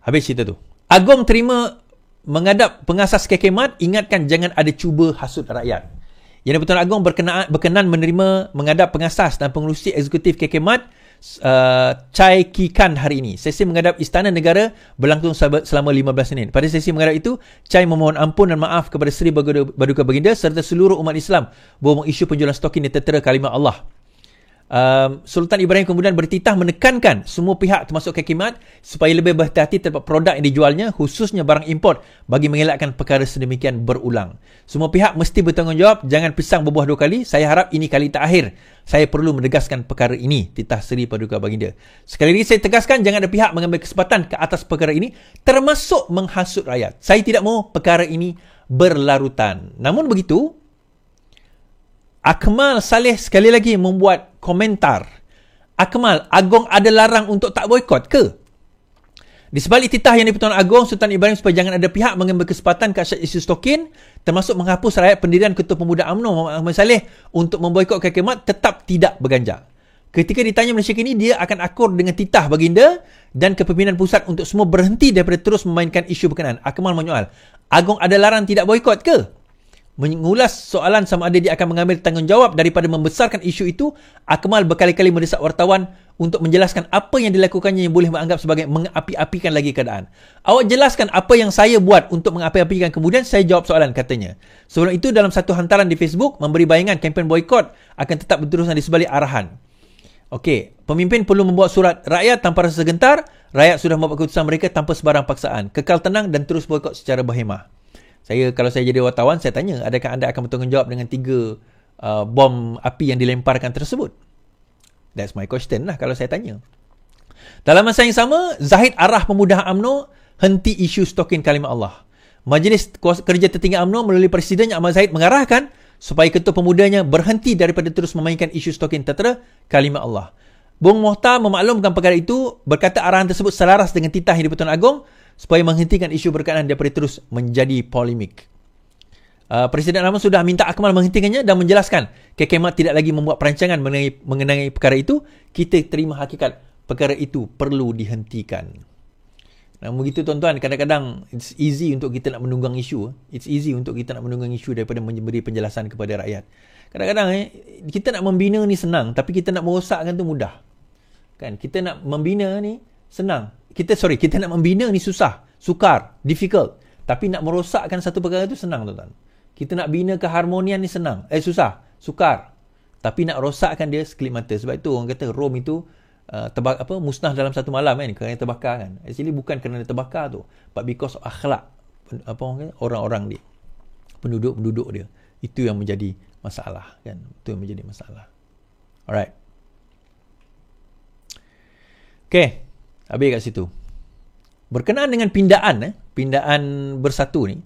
Habis cerita tu. Agong terima menghadap pengasas KK Mat, ingatkan jangan ada cuba hasut rakyat. Yang di-Pertuan Agong berkenan menerima menghadap pengasas dan pengerusi eksekutif KK Mat Chai Ki Kan hari ini. Sesi menghadap Istana Negara berlangsung selama 15 Senin. Pada sesi menghadap itu, Chai memohon ampun dan maaf kepada Seri Paduka Baginda serta seluruh umat Islam bahawa isu penjualan stokin ditentera kalimah Allah. Sultan Ibrahim kemudian bertitah menekankan semua pihak termasuk KK Mat supaya lebih berhati-hati terhadap produk yang dijualnya, khususnya barang import, bagi mengelakkan perkara sedemikian berulang. Semua pihak mesti bertanggungjawab, jangan pisang berbuah dua kali. Saya harap ini kali terakhir saya perlu menegaskan perkara ini, titah Seri Paduka Baginda. Sekali lagi saya tegaskan, jangan ada pihak mengambil kesempatan ke atas perkara ini, termasuk menghasut rakyat. Saya tidak mahu perkara ini berlarutan. Namun begitu, Akmal Saleh sekali lagi membuat komentar. Akmal, Agong ada larang untuk tak boikot ke? Di sebalik titah yang di-Pertuan Agong Sultan Ibrahim supaya jangan ada pihak mengambil kesempatan ke atas isu stokin, termasuk menghapus rakyat pendirian Ketua Pemuda UMNO Muhammad Ahmad Saleh untuk memboikot KK Mat, tetap tidak berganjak. Ketika ditanya Malaysia kini, dia akan akur dengan titah baginda dan kepimpinan pusat untuk semua berhenti daripada terus memainkan isu berkenaan. Akmal menyoal, Agong ada larang tidak boikot ke? Mengulas soalan sama ada dia akan mengambil tanggungjawab daripada membesarkan isu itu, Akmal berkali-kali mendesak wartawan untuk menjelaskan apa yang dilakukannya yang boleh menganggap sebagai mengapi-apikan lagi keadaan. Awak jelaskan apa yang saya buat untuk mengapi-apikan, kemudian saya jawab soalan, katanya. Sebelum itu, dalam satu hantaran di Facebook, memberi bayangan kempen boikot akan tetap berterusan di sebalik arahan. Okey, pemimpin perlu membuat surat rakyat tanpa rasa gentar, rakyat sudah membuat keputusan mereka tanpa sebarang paksaan. Kekal tenang dan terus boikot secara berhemah. Kalau saya jadi wartawan, saya tanya, adakah anda akan bertanggungjawab dengan 3 bom api yang dilemparkan tersebut? That's my question lah kalau saya tanya. Dalam masa yang sama, Zahid arah Pemuda UMNO henti isu stokin kalimah Allah. Majlis Kerja Tertinggi UMNO melalui Presidennya Ahmad Zahid mengarahkan supaya ketua pemudanya berhenti daripada terus memainkan isu stokin tertera kalimah Allah. Bung Mohtar memaklumkan perkara itu, berkata arahan tersebut selaras dengan titah yang di-Pertuan Agong supaya menghentikan isu berkenaan daripada terus menjadi polemik. Presiden UMNO sudah minta Akmal menghentikannya dan menjelaskan KK Mat tidak lagi membuat perancangan mengenai perkara itu. Kita terima hakikat perkara itu perlu dihentikan. Namun begitu tuan-tuan, kadang-kadang it's easy untuk kita nak menunggang isu. It's easy untuk kita nak menunggang isu daripada memberi penjelasan kepada rakyat. Kadang-kadang kita nak membina ni senang, tapi kita nak merosakkan tu mudah. Kan? Kita nak membina ni senang. Kita nak membina ni susah, sukar, difficult. Tapi nak merosakkan satu perkara tu senang, tuan-tuan. Kita nak bina keharmonian ni senang. Susah, sukar. Tapi nak rosakkan dia sekelip mata. Sebab itu orang kata Rom itu musnah dalam satu malam kan, kerana terbakar kan. Actually bukan kerana terbakar tu, but because of akhlak orang-orang dia, penduduk dia. Itu yang menjadi masalah kan. Itu yang menjadi masalah. Alright. Okay. Habis kat situ. Berkenaan dengan pindaan bersatu ni.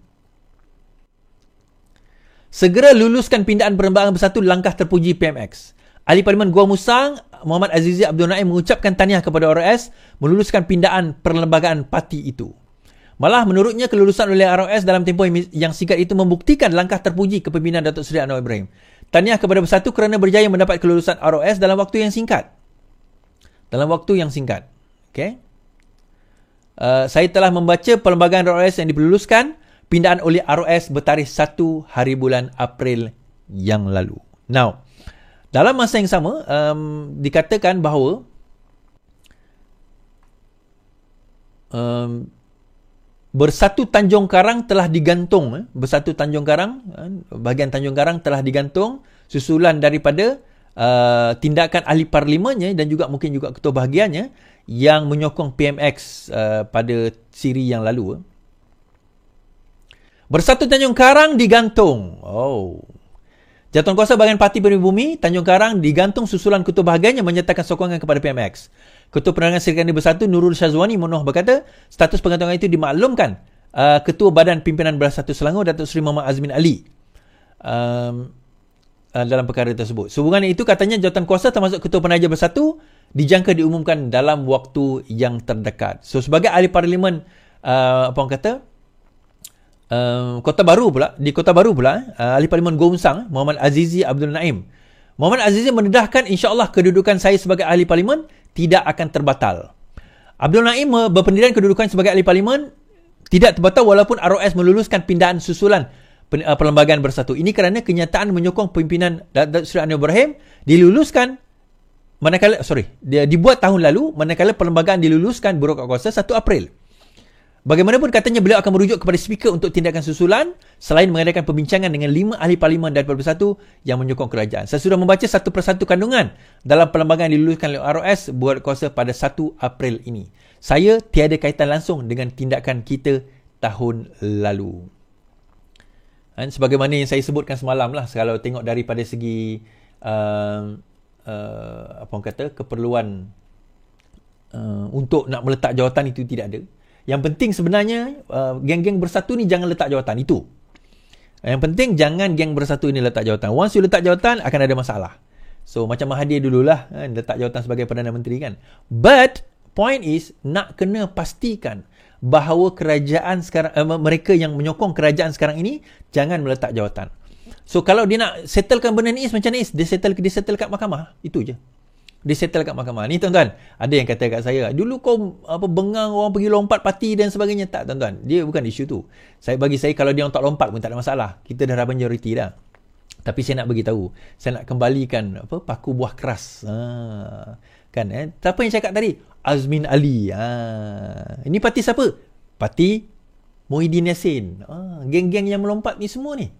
Segera luluskan pindaan perlembagaan bersatu, langkah terpuji PMX. Ahli Parlimen Gua Musang Muhammad Azizi Abdul Naim mengucapkan tahniah kepada ROS meluluskan pindaan perlembagaan parti itu. Malah menurutnya kelulusan oleh ROS dalam tempoh yang singkat itu membuktikan langkah terpuji kepimpinan Datuk Seri Anwar Ibrahim. Tahniah kepada bersatu kerana berjaya mendapat kelulusan ROS dalam waktu yang singkat. Okay. Saya telah membaca perlembagaan ROS yang diluluskan. Pindaan oleh ROS bertarikh 1 hari bulan April yang lalu. Now, dalam masa yang sama, dikatakan bahawa Bersatu Tanjung Karang telah digantung. Bersatu Tanjung Karang, bahagian Tanjung Karang telah digantung susulan daripada tindakan ahli parlimennya dan juga mungkin juga ketua bahagiannya yang menyokong PMX pada siri yang lalu. Bersatu Tanjung Karang digantung. Jawatankuasa Bahagian Parti Pribumi Tanjung Karang digantung susulan ketua bahagiannya menyatakan sokongan kepada PMX. Ketua Penerangan Serikandi Bersatu Nurul Syazwani Monoh berkata, status pengantungan itu dimaklumkan Ketua Badan Pimpinan Bersatu Selangor Datuk Seri Muhammad Azmin Ali dalam perkara tersebut. Sehubungan itu katanya jawatankuasa termasuk Ketua Penaja Bersatu dijangka diumumkan dalam waktu yang terdekat. So sebagai ahli parlimen Kota Baru pula, ahli parlimen Gua Musang Muhammad Azizi Abdul Naim. Muhammad Azizi mendedahkan insya-Allah kedudukan saya sebagai ahli parlimen tidak akan terbatal. Abdul Naim berpendirian kedudukan sebagai ahli parlimen tidak terbatal walaupun ROS meluluskan pindahan susulan Perlembagaan Bersatu. Ini kerana kenyataan menyokong pimpinan Datuk Seri Anwar Ibrahim diluluskan dia dibuat tahun lalu manakala perlembagaan diluluskan Bureau Kuasa 1 April. Bagaimanapun katanya beliau akan merujuk kepada speaker untuk tindakan susulan selain mengadakan perbincangan dengan 5 ahli parlimen daripada Bersatu yang menyokong kerajaan. Saya sudah membaca satu persatu kandungan dalam perlembagaan yang diluluskan oleh ROS Bureau Kuasa pada 1 April ini. Saya tiada kaitan langsung dengan tindakan kita tahun lalu. Dan sebagaimana yang saya sebutkan semalam lah, kalau tengok daripada segi apa orang kata, keperluan untuk nak meletak jawatan itu tidak ada. Yang penting sebenarnya geng-geng Bersatu ni jangan letak jawatan itu. Yang penting jangan geng Bersatu ni letak jawatan. Once you letak jawatan akan ada masalah. So macam Mahathir dululah kan, letak jawatan sebagai Perdana Menteri kan. But point is nak kena pastikan bahawa kerajaan sekarang mereka yang menyokong kerajaan sekarang ini jangan meletak jawatan. So kalau dia nak settlekan benda ni macam ni, dia settle kat mahkamah. Itu je. Dia settle kat mahkamah. Ni tuan-tuan, ada yang kata kat saya, dulu kau bengang orang pergi lompat parti dan sebagainya. Tak tuan-tuan, dia bukan isu tu. Bagi saya kalau dia orang tak lompat pun tak ada masalah. Kita dah majoriti dah. Tapi saya nak bagi tahu, saya nak kembalikan paku buah keras. Kan siapa yang cakap tadi? Azmin Ali. Ini parti siapa? Parti Muhyiddin Yassin. Geng-geng yang melompat ni semua ni,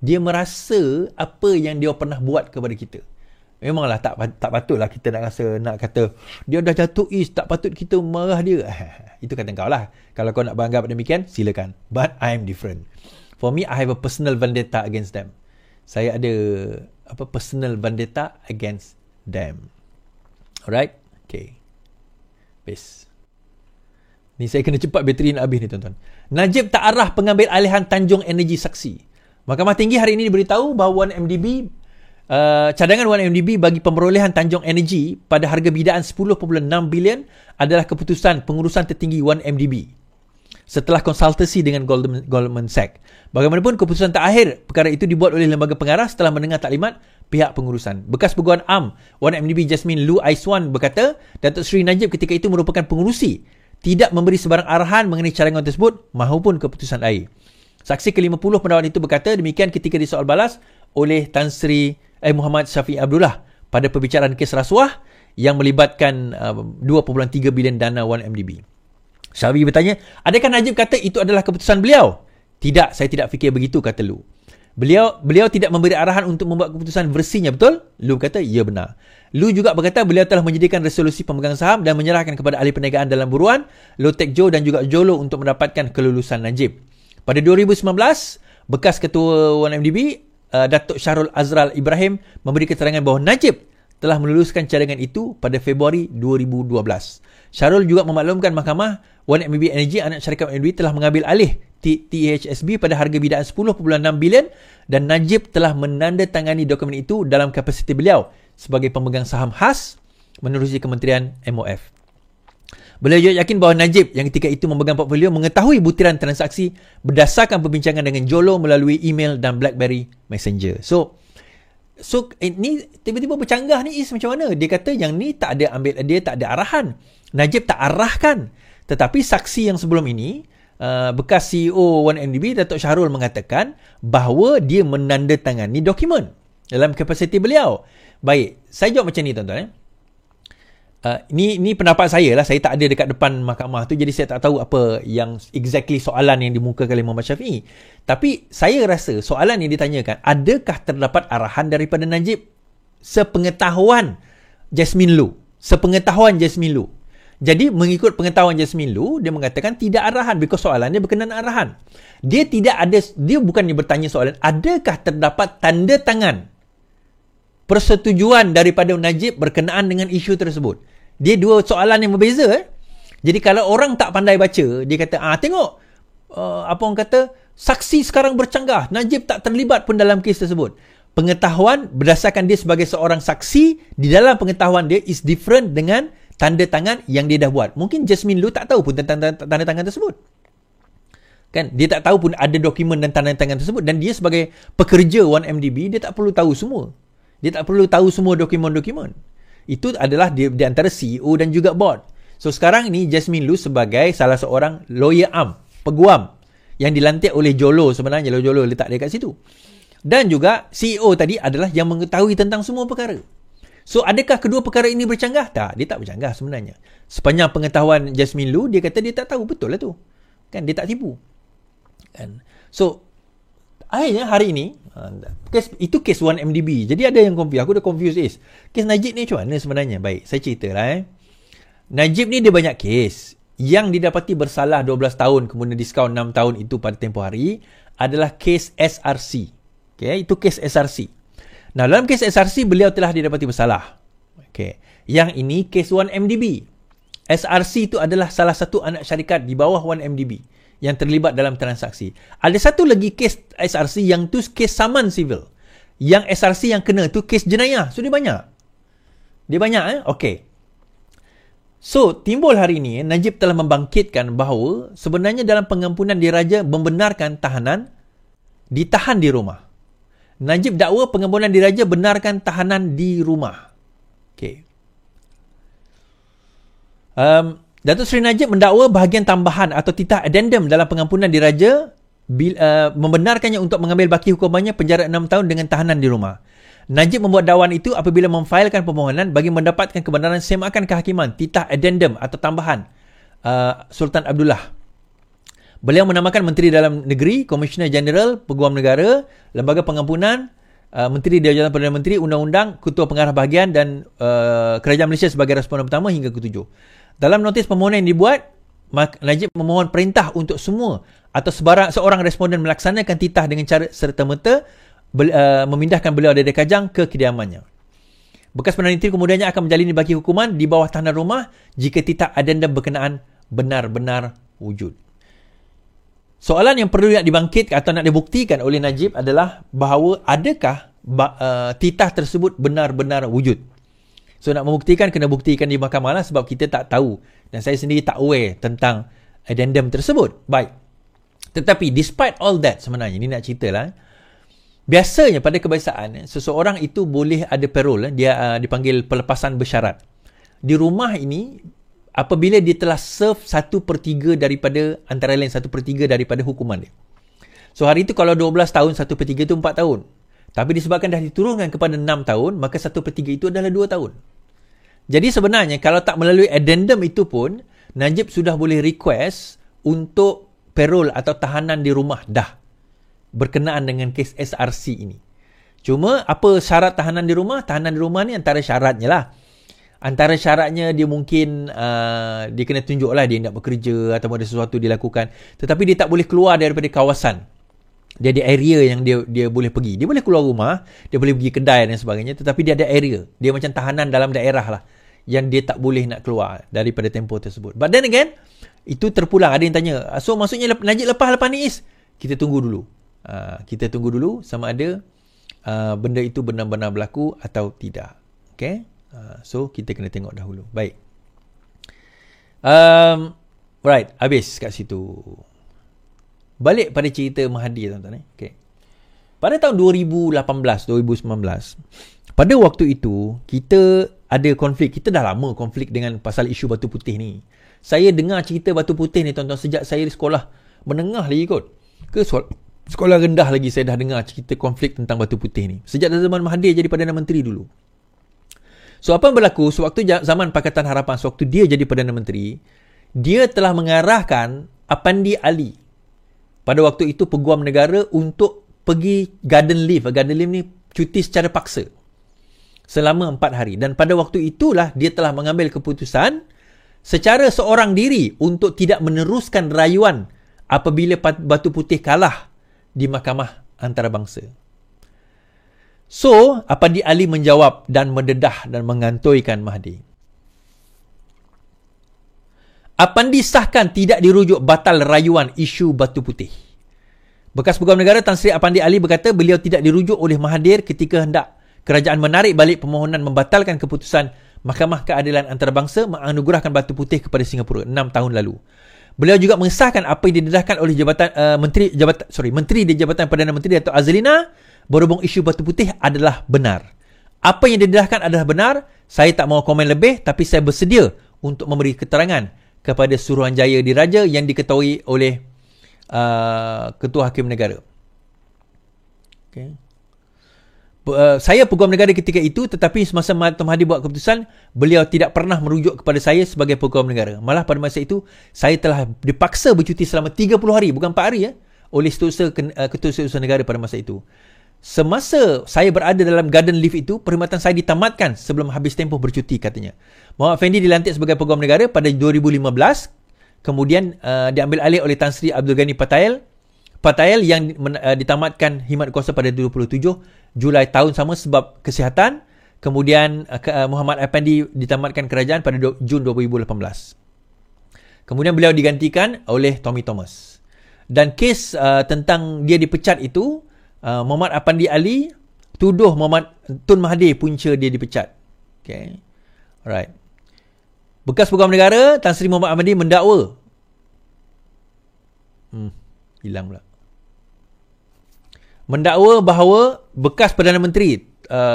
dia merasa apa yang dia pernah buat kepada kita. Memanglah tak patutlah kita nak kata dia dah jatuh tak patut kita marah dia. Itu kata kau lah. Kalau kau nak beranggap demikian, silakan. But I am different. For me, I have a personal vendetta against them. Saya ada personal vendetta against them. Alright? Okay. Peace. Ni saya kena cepat bateri nak habis ni tuan-tuan. Najib tak arah pengambil alihan Tanjung Energi Saksi. Mahkamah Tinggi hari ini diberitahu bahawa 1MDB cadangan 1MDB bagi pemerolehan Tanjung Energi pada harga bidaan 10.6 bilion adalah keputusan pengurusan tertinggi 1MDB setelah konsultasi dengan Goldman Sachs. Bagaimanapun keputusan terakhir perkara itu dibuat oleh lembaga pengarah setelah mendengar taklimat pihak pengurusan. Bekas Peguam Am 1MDB Jasmine Lu Aiswan berkata Datuk Seri Najib ketika itu merupakan pengurusi, tidak memberi sebarang arahan mengenai cadangan tersebut maupun keputusan air. Saksi ke-50 pendakwa itu berkata demikian ketika disoal balas oleh Tan Sri Muhammad Syafiq Abdullah pada perbicaraan kes rasuah yang melibatkan 2.3 bilion dana 1MDB. Syafiq bertanya, adakah Najib kata itu adalah keputusan beliau? Tidak, saya tidak fikir begitu, kata Lu. Beliau tidak memberi arahan untuk membuat keputusan versinya, betul? Lu kata, ya benar. Lu juga berkata beliau telah menyediakan resolusi pemegang saham dan menyerahkan kepada ahli perniagaan dalam buruan, Low Tech Joe dan juga Jolo untuk mendapatkan kelulusan Najib. Pada 2019, bekas ketua 1MDB Datuk Syahrul Azral Ibrahim memberi keterangan bahawa Najib telah meluluskan cadangan itu pada Februari 2012. Syahrul juga memaklumkan mahkamah 1MDB Energy anak syarikat 1MDB telah mengambil alih THSB pada harga bidaan 10.6 bilion dan Najib telah menandatangani dokumen itu dalam kapasiti beliau sebagai pemegang saham khas menerusi Kementerian MOF. Beliau juga yakin bahawa Najib yang ketika itu memegang portfolio mengetahui butiran transaksi berdasarkan perbincangan dengan Jolo melalui email dan BlackBerry Messenger. So ini tiba-tiba bercanggah ni macam mana? Dia kata yang ni tak ada arahan. Najib tak arahkan. Tetapi saksi yang sebelum ini, bekas CEO 1MDB Datuk Syahrul mengatakan bahawa dia menandatangani dokumen dalam kapasiti beliau. Baik, saya jawab macam ni tuan-tuan. Ni pendapat saya lah. Saya tak ada dekat depan mahkamah tu, jadi saya tak tahu apa yang exactly soalan yang dimukakan oleh Muhammad Syafiee. Tapi saya rasa soalan yang ditanyakan, adakah terdapat arahan daripada Najib sepengetahuan Jasmine Lu? Jadi mengikut pengetahuan Jasmine Lu, dia mengatakan tidak arahan, because soalannya berkenaan arahan. Dia bukannya bertanya soalan, adakah terdapat tanda tangan persetujuan daripada Najib berkenaan dengan isu tersebut. Dia dua soalan yang berbeza. Jadi kalau orang tak pandai baca, dia kata, tengok, apa orang kata, saksi sekarang bercanggah, Najib tak terlibat pun dalam kes tersebut. Pengetahuan berdasarkan dia sebagai seorang saksi, di dalam pengetahuan dia is different dengan tanda tangan yang dia dah buat. Mungkin Jasmine Lu tak tahu pun tentang tanda tangan tersebut. Kan? Dia tak tahu pun ada dokumen dan tanda tangan tersebut, dan dia sebagai pekerja 1MDB, dia tak perlu tahu semua. Dia tak perlu tahu semua dokumen-dokumen. Itu adalah di antara CEO dan juga board. So sekarang ni Jasmine Lu sebagai salah seorang lawyer am, peguam yang dilantik oleh Jolo sebenarnya. Jolo letak dia kat situ. Dan juga CEO tadi adalah yang mengetahui tentang semua perkara. So adakah kedua perkara ini bercanggah? Tak, dia tak bercanggah sebenarnya. Sepanjang pengetahuan Jasmine Lu, dia kata dia tak tahu, betul lah tu. Kan dia tak tipu. Kan. So akhirnya hari ini itu kes 1MDB. Jadi ada yang confuse. Aku dah confuse kes Najib ni macam mana sebenarnya? Baik, saya ceritalah. Najib ni dia banyak kes. Yang didapati bersalah 12 tahun kemudian diskaun 6 tahun itu pada tempoh hari adalah kes SRC. Okay, itu kes SRC. Nah, dalam kes SRC beliau telah didapati bersalah. Okay. Yang ini kes 1MDB. SRC itu adalah salah satu anak syarikat di bawah 1MDB yang terlibat dalam transaksi. Ada satu lagi kes SRC yang tu kes saman civil. Yang SRC yang kena tu kes jenayah. So dia banyak. Okey. So, timbul hari ini, Najib telah membangkitkan bahawa sebenarnya dalam pengampunan diraja membenarkan tahanan ditahan di rumah. Najib dakwa pengampunan diraja benarkan tahanan di rumah. Okey. Datuk Seri Najib mendakwa bahagian tambahan atau titah addendum dalam pengampunan diraja membenarkannya untuk mengambil baki hukumannya penjara 6 tahun dengan tahanan di rumah. Najib membuat dakwaan itu apabila memfailkan permohonan bagi mendapatkan kebenaran semakan kehakiman titah addendum atau tambahan Sultan Abdullah. Beliau menamakan Menteri Dalam Negeri, Komisioner Jeneral, Peguam Negara, Lembaga Pengampunan, Menteri Jabatan Perdana Menteri, Undang-Undang, Ketua Pengarah Bahagian dan Kerajaan Malaysia sebagai responden pertama hingga ke-7. Dalam notis permohonan yang dibuat, Najib memohon perintah untuk semua atau seorang responden melaksanakan titah dengan cara serta-merta memindahkan beliau dari Kajang ke kediamannya. Bekas Perdana Menteri kemudiannya akan menjalani baki hukuman di bawah tahanan rumah jika titah addendum berkenaan benar-benar wujud. Soalan yang perlu nak dibangkitkan atau nak dibuktikan oleh Najib adalah bahawa adakah titah tersebut benar-benar wujud. So nak membuktikan, kena buktikan di mahkamah lah sebab kita tak tahu. Dan saya sendiri tak aware tentang addendum tersebut. Baik. Tetapi despite all that sebenarnya, ni nak cerita lah. Biasanya pada kebiasaan, seseorang itu boleh ada parole. Dia dipanggil pelepasan bersyarat. Di rumah ini, apabila dia telah serve 1/3 daripada, antara lain 1/3 daripada hukuman dia. So hari itu kalau 12 tahun, 1/3 itu 4 tahun. Tapi disebabkan dah diturunkan kepada 6 tahun, maka 1/3 itu adalah 2 tahun. Jadi sebenarnya kalau tak melalui addendum itu pun, Najib sudah boleh request untuk parole atau tahanan di rumah dah. Berkenaan dengan kes SRC ini. Cuma apa syarat tahanan di rumah? Tahanan di rumah ni antara syaratnya lah. Antara syaratnya dia mungkin dia kena tunjuk lah dia nak bekerja atau ada sesuatu dilakukan. Tetapi dia tak boleh keluar daripada kawasan. Dia ada area yang dia boleh pergi. Dia boleh keluar rumah, dia boleh pergi kedai dan sebagainya. Tetapi dia ada area. Dia macam tahanan dalam daerah lah. Yang dia tak boleh nak keluar daripada tempoh tersebut. But then again, itu terpulang. Ada yang tanya, so maksudnya Najib lepas ni Is? Kita tunggu dulu. Kita tunggu dulu sama ada benda itu benar-benar berlaku atau tidak. Okay? So, kita kena tengok dahulu. Baik. Right. Habis kat situ. Balik pada cerita Mahathir, tuan-tuan. Okay. Pada tahun 2018-2019, pada waktu itu, kita ada konflik. Kita dah lama konflik dengan pasal isu batu putih ni. Saya dengar cerita batu putih ni, tuan-tuan, sejak saya di sekolah menengah lagi kot. Sekolah rendah lagi saya dah dengar cerita konflik tentang batu putih ni. Sejak zaman Mahathir jadi Perdana Menteri dulu. So apa yang berlaku sewaktu zaman Pakatan Harapan, sewaktu dia jadi Perdana Menteri, dia telah mengarahkan Apandi Ali pada waktu itu Peguam Negara untuk pergi garden leave. Garden leave ni cuti secara paksa selama 4 hari. Dan pada waktu itulah dia telah mengambil keputusan secara seorang diri untuk tidak meneruskan rayuan apabila batu putih kalah di Mahkamah Antarabangsa. So, Apandi Ali menjawab dan mendedah dan mengantuikan Mahathir. Apandi sahkan tidak dirujuk batal rayuan isu batu putih. Bekas Peguam Negara Tan Sri Apandi Ali berkata beliau tidak dirujuk oleh Mahathir ketika hendak kerajaan menarik balik permohonan membatalkan keputusan Mahkamah Keadilan Antarabangsa menganugerahkan batu putih kepada Singapura 6 tahun lalu. Beliau juga mengesahkan apa yang didedahkan oleh Menteri di Jabatan Perdana Menteri Dato' Azlina berhubung isu batu putih adalah benar. Apa yang didedahkan adalah benar. Saya tak mahu komen lebih, tapi saya bersedia untuk memberi keterangan kepada Suruhanjaya Diraja yang diketuai oleh Ketua Hakim Negara. Okay. Saya peguam negara ketika itu, tetapi semasa Tuan Mahathir buat keputusan, beliau tidak pernah merujuk kepada saya sebagai peguam negara. Malah pada masa itu, saya telah dipaksa bercuti selama 30 hari, bukan 4 hari oleh Ketua Setiausaha Negara pada masa itu. Semasa saya berada dalam garden leave itu, perkhidmatan saya ditamatkan sebelum habis tempoh bercuti, katanya. Muhammad Effendi dilantik sebagai peguam negara pada 2015, kemudian diambil alih oleh Tan Sri Abdul Ghani Patail yang ditamatkan khidmat kuasa pada 27 Julai tahun sama sebab kesihatan. Kemudian Muhammad Effendi ditamatkan kerajaan pada Jun 2018. Kemudian beliau digantikan oleh Tommy Thomas. Dan kes tentang dia dipecat itu, Muhammad Effendi Ali tuduh Tun Mahathir punca dia dipecat. Okay. Alright. Bekas peguam negara Tan Sri Muhammad Effendi mendakwa. Hilang pula. Mendakwa bahawa bekas Perdana Menteri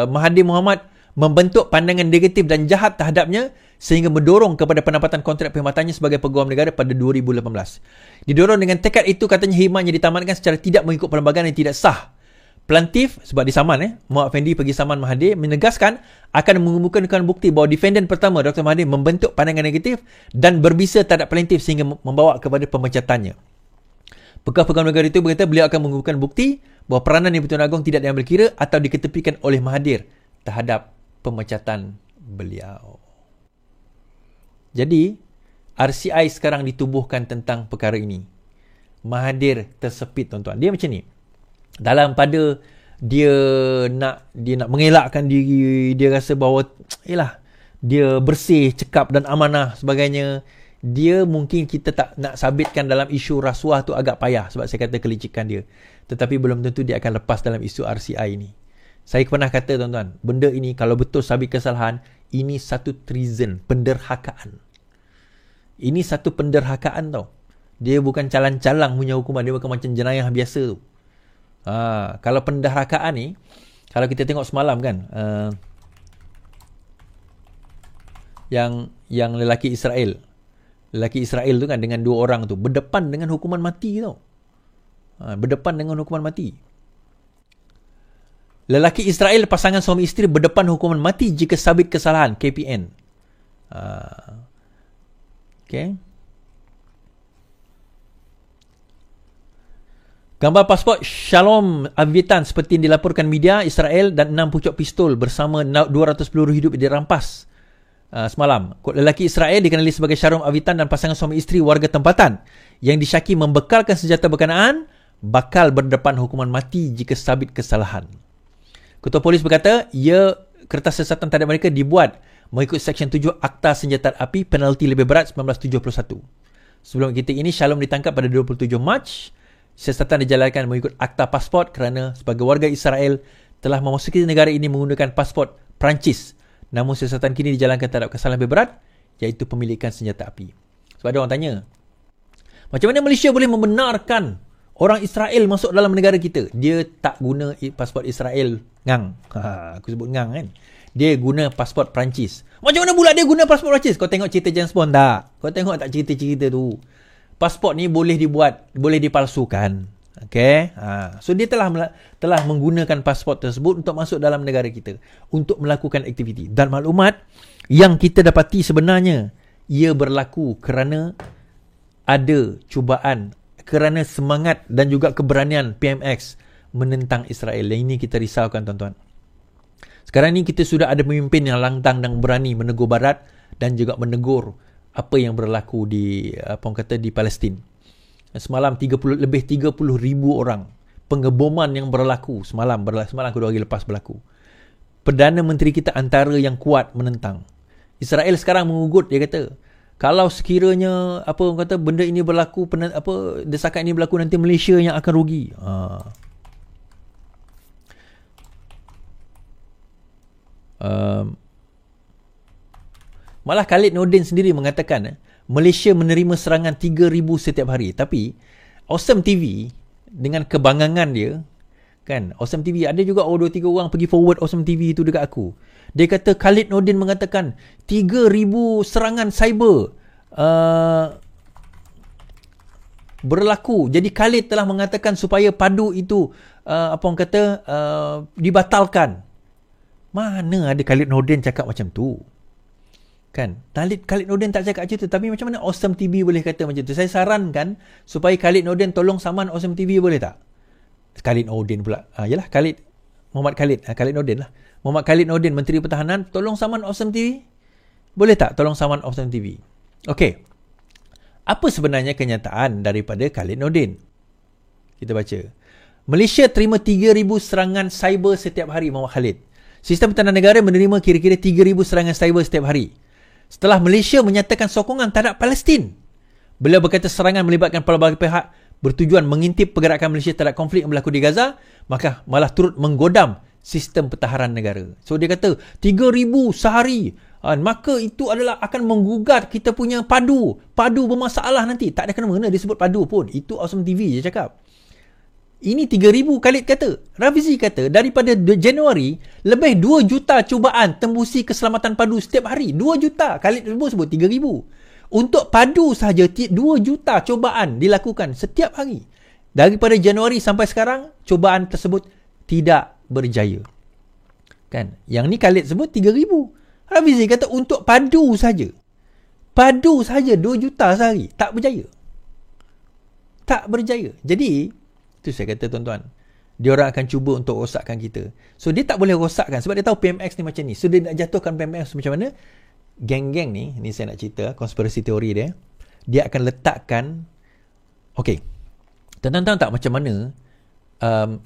Mahathir Mohamad membentuk pandangan negatif dan jahat terhadapnya sehingga mendorong kepada penempatan kontrak perkhidmatannya sebagai peguam negara pada 2018. Didorong dengan tekad itu, katanya khidmatnya ditamatkan secara tidak mengikut perlembagaan yang tidak sah. Plaintiff, sebab disaman Muhammad Effendi pergi saman Mahathir, menegaskan akan mengemukakan bukti bahawa defendant pertama Dr. Mahathir membentuk pandangan negatif dan berbisa terhadap plaintiff sehingga membawa kepada pemecatannya. Bekas peguam negara itu berkata beliau akan mengumpulkan bukti bahawa peranan Yang Bertuan Agong tidak diambil kira atau diketepikan oleh Mahathir terhadap pemecatan beliau. Jadi, RCI sekarang ditubuhkan tentang perkara ini. Mahathir tersepit, tuan-tuan. Dia macam ni. Dalam pada dia nak mengelakkan diri, dia rasa bahawa dia bersih, cekap dan amanah sebagainya. Dia mungkin kita tak nak sabitkan dalam isu rasuah tu agak payah sebab saya kata kelicikan dia. Tetapi belum tentu dia akan lepas dalam isu RCI ini. Saya pernah kata, tuan-tuan, benda ini kalau betul sabit kesalahan, ini satu treason, penderhakaan. Ini satu penderhakaan tau. Dia bukan calang-calang punya hukuman, dia bukan macam jenayah biasa tu. Kalau penderhakaan ni, kalau kita tengok semalam kan, yang lelaki Israel tu kan dengan 2 orang tu berdepan dengan hukuman mati tau. Berdepan dengan hukuman mati. Lelaki Israel pasangan suami isteri berdepan hukuman mati jika sabit kesalahan, KPN. Okay. Gambar pasport Shalom Aviatan seperti yang dilaporkan media Israel dan 6 pucuk pistol bersama 200 peluru hidup dirampas semalam. Lelaki Israel dikenali sebagai Shalom Avitan dan pasangan suami isteri warga tempatan yang disyaki membekalkan senjata berkenaan bakal berdepan hukuman mati jika sabit kesalahan. Ketua Polis berkata, kertas siasatan terhadap mereka dibuat mengikut Seksyen 7 Akta Senjata Api penalti lebih berat 1971. Sebelum ketika ini, Shalom ditangkap pada 27 Mac. Siasatan dijalankan mengikut Akta Pasport kerana sebagai warga Israel telah memasuki negara ini menggunakan pasport Perancis. Namun siasatan kini dijalankan terhadap kesalahan lebih berat, iaitu pemilikan senjata api. Sebab ada orang tanya, macam mana Malaysia boleh membenarkan orang Israel masuk dalam negara kita? Dia tak guna pasport Israel ngang. Aku sebut ngang kan. Dia guna pasport Perancis. Macam mana pula dia guna pasport Perancis? Kau tengok cerita James Bond tak? Kau tengok tak cerita-cerita tu? Pasport ni boleh dibuat, boleh dipalsukan. Okay? So dia telah menggunakan pasport tersebut untuk masuk dalam negara kita, untuk melakukan aktiviti. Dan maklumat yang kita dapati sebenarnya, ia berlaku kerana ada cubaan, kerana semangat dan juga keberanian PMX menentang Israel. Yang ini kita risaukan, tuan-tuan. Sekarang ni kita sudah ada pemimpin yang lantang dan berani menegur Barat dan juga menegur apa yang berlaku di Palestin. Semalam lebih 30,000 orang pengeboman yang berlaku semalam kedua hari lepas berlaku. Perdana Menteri kita antara yang kuat menentang. Israel sekarang mengugut, dia kata, kalau sekiranya benda ini berlaku, desakan ini berlaku, nanti Malaysia yang akan rugi. Malah Khalid Nordin sendiri mengatakan Malaysia menerima serangan 3,000 setiap hari. Tapi Awesome TV dengan kebangangan dia Kan, Awesome TV. Ada juga 2-3 orang pergi forward Awesome TV tu dekat aku. Dia kata Khalid Nordin mengatakan 3,000 serangan cyber berlaku. Jadi Khalid telah mengatakan supaya padu itu dibatalkan. Mana ada Khalid Nordin cakap macam tu? Kan? Khalid Nordin tak cakap macam tu. Tapi macam mana Awesome TV boleh kata macam tu? Saya sarankan supaya Khalid Nordin tolong saman Awesome TV, boleh tak? Khalid Nordin pula. Yalah, Muhammad Khalid Nordin lah. Muhammad Khalid Nordin, Menteri Pertahanan, tolong saman Awesome TV. Boleh tak tolong saman Awesome TV? Okey. Apa sebenarnya kenyataan daripada Khalid Nordin? Kita baca. Malaysia terima 3,000 serangan cyber setiap hari, Muhammad Khalid. Sistem Pertahanan Negara menerima kira-kira 3,000 serangan cyber setiap hari. Setelah Malaysia menyatakan sokongan terhadap Palestin. Beliau berkata serangan melibatkan pelbagai pihak bertujuan mengintip pergerakan Malaysia terhadap konflik yang berlaku di Gaza, maka malah turut menggodam sistem pertahanan negara. So dia kata 3,000 sehari, maka itu adalah akan menggugat kita punya padu bermasalah nanti. Tak ada kena-mengena disebut padu pun. Itu Awesome TV je cakap. Ini 3,000 Khalid kata. Rafizi kata daripada Januari lebih 2 juta cubaan tembusi keselamatan padu setiap hari. 2 juta. Khalid sebut 3,000. Untuk padu sahaja 2 juta cubaan dilakukan setiap hari. Daripada Januari sampai sekarang, cubaan tersebut tidak berjaya. Kan? Yang ni Khalid sebut 3,000. Rafizi kata untuk padu saja. Padu saja 2 juta sehari. Tak berjaya. Tak berjaya. Jadi, itu saya kata tuan-tuan, dia orang akan cuba untuk rosakkan kita. So, dia tak boleh rosakkan sebab dia tahu PMX ni macam ni. So, dia nak jatuhkan PMX macam mana? Geng-geng ni saya nak cerita konspirasi teori dia. Dia akan letakkan, okey, tuan-tuan tahu tak macam mana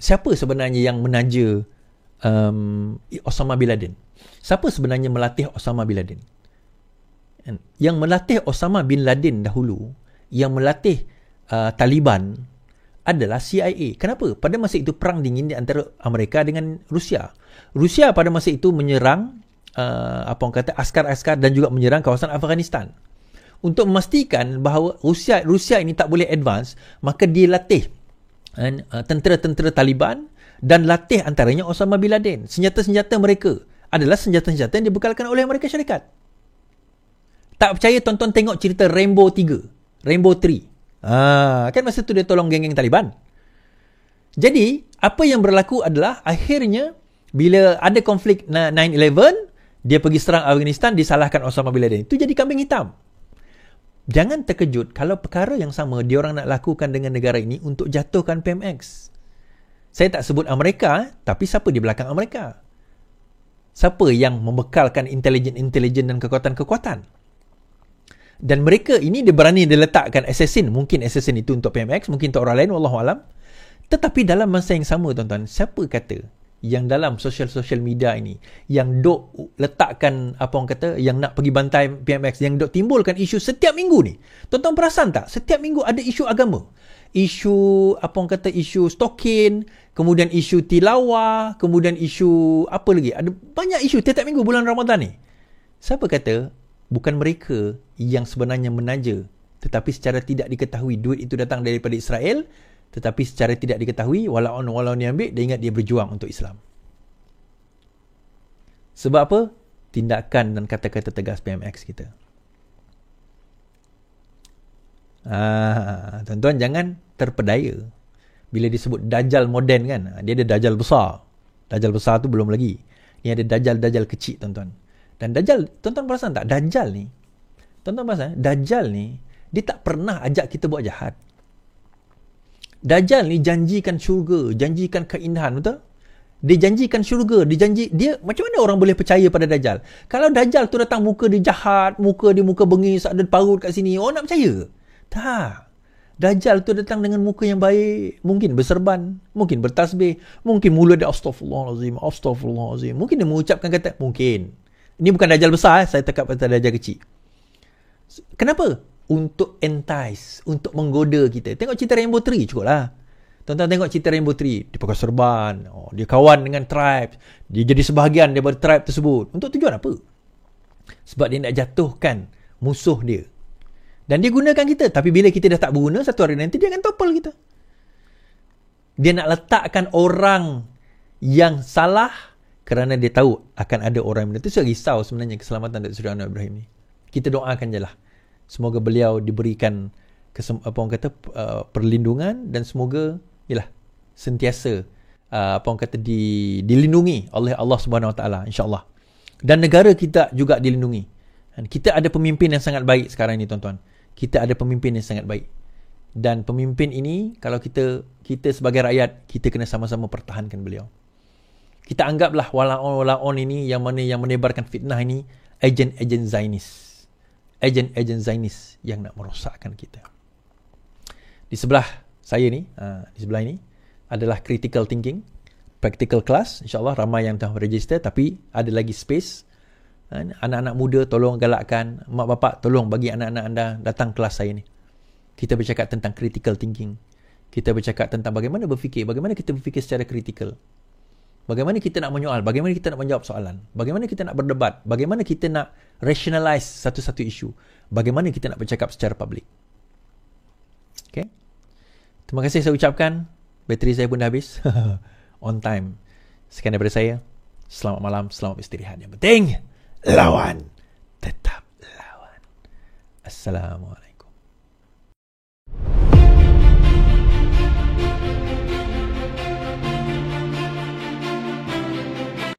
siapa sebenarnya yang menaja Osama bin Laden? Siapa sebenarnya melatih Osama bin Laden? Yang melatih Osama bin Laden dahulu, yang melatih Taliban adalah CIA. Kenapa? Pada masa itu perang dingin di antara Amerika dengan Rusia. Rusia pada masa itu menyerang askar-askar dan juga menyerang kawasan Afghanistan. Untuk memastikan bahawa Rusia ini tak boleh advance, maka dia latih tentera-tentera Taliban dan latih antaranya Osama bin Laden. Senjata-senjata mereka adalah senjata-senjata yang dibekalkan oleh Amerika Syarikat. Tak percaya, tonton tengok cerita Rainbow 3, Rainbow 3. Kan masa tu dia tolong geng-geng Taliban. Jadi, apa yang berlaku adalah akhirnya bila ada konflik 9/11, dia pergi serang Afghanistan, disalahkan Osama bin Laden. Itu jadi kambing hitam. Jangan terkejut kalau perkara yang sama diorang nak lakukan dengan negara ini untuk jatuhkan PMX. Saya tak sebut Amerika, tapi siapa di belakang Amerika? Siapa yang membekalkan intelijen dan kekuatan-kekuatan? Dan mereka ini dia berani diletakkan assassin. Mungkin assassin itu untuk PMX, mungkin untuk orang lain, wallahualam. Tetapi dalam masa yang sama, tuan-tuan, siapa kata yang dalam social media ini yang dok letakkan yang nak pergi bantai PMX, yang dok timbulkan isu setiap minggu ni? Tuan-tuan perasan tak? Setiap minggu ada isu agama. Isu isu stokin, kemudian isu tilawah, kemudian isu apa lagi? Ada banyak isu setiap minggu bulan Ramadan ni. Siapa kata bukan mereka yang sebenarnya menaja, tetapi secara tidak diketahui duit itu datang daripada Israel, tetapi secara tidak diketahui walau ni ambil, dia ingat dia berjuang untuk Islam. Sebab apa? Tindakan dan kata-kata tegas PMX kita. Tuan-tuan jangan terpedaya bila disebut Dajjal moden kan. Dia ada Dajjal besar. Dajjal besar tu belum lagi. Ni ada Dajjal kecil, tuan-tuan. Dan Dajjal, tuan-tuan perasan tak? Dajjal ni, tuan-tuan perasan? Dajjal ni, dia tak pernah ajak kita buat jahat. Dajjal ni janjikan syurga, janjikan keindahan, betul? Dia janjikan syurga, dia macam mana orang boleh percaya pada Dajjal? Kalau Dajjal tu datang muka dia jahat, muka dia muka bengis, ada parut kat sini, orang nak percaya? Tak. Dajjal tu datang dengan muka yang baik, mungkin berserban, mungkin bertasbih, mungkin mulut dia astaghfirullahalazim, astaghfirullahalazim. Mungkin dia mengucapkan kata, mungkin. Ini bukan Dajjal besar, saya tekap kata Dajjal kecil. Kenapa? Untuk entice, untuk menggoda kita. Tengok cerita Rainbow 3 cukup lah. Tuan-tuan tengok cerita Rainbow 3. Dia pakai serban, dia kawan dengan tribe, dia jadi sebahagian daripada tribe tersebut. Untuk tujuan apa? Sebab dia nak jatuhkan musuh dia. Dan dia gunakan kita. Tapi bila kita dah tak berguna, satu hari nanti dia akan topple kita. Dia nak letakkan orang yang salah kerana dia tahu akan ada orang yang benar. Itu saya risau sebenarnya keselamatan Datuk Seri Anwar Ibrahim ni. Kita doakan je lah. Semoga beliau diberikan perlindungan dan semoga sentiasa dilindungi oleh Allah Subhanahu Wa Taala, insya-Allah. Dan negara kita juga dilindungi. Dan kita ada pemimpin yang sangat baik sekarang ni, tuan-tuan. Kita ada pemimpin yang sangat baik. Dan pemimpin ini, kalau kita sebagai rakyat, kita kena sama-sama pertahankan beliau. Kita anggaplah walaon ini yang menebarkan fitnah ini ejen-ejen Zionis. Ejen-ejen Zionis yang nak merosakkan kita. Di sebelah saya ni, di sebelah ini adalah critical thinking, practical class. InsyaAllah ramai yang dah register, tapi ada lagi space. Anak-anak muda tolong galakkan, mak bapak tolong bagi anak-anak anda datang kelas saya ni. Kita bercakap tentang critical thinking. Kita bercakap tentang bagaimana berfikir, bagaimana kita berfikir secara kritikal. Bagaimana kita nak menyoal, bagaimana kita nak menjawab soalan, bagaimana kita nak berdebat, bagaimana kita nak rationalize satu-satu isu, bagaimana kita nak bercakap secara public. Okay? Terima kasih saya ucapkan. Bateri saya pun dah habis. On time. Sekian daripada saya. Selamat malam, selamat istirahat. Yang penting, lawan. Tetap lawan. Assalamualaikum.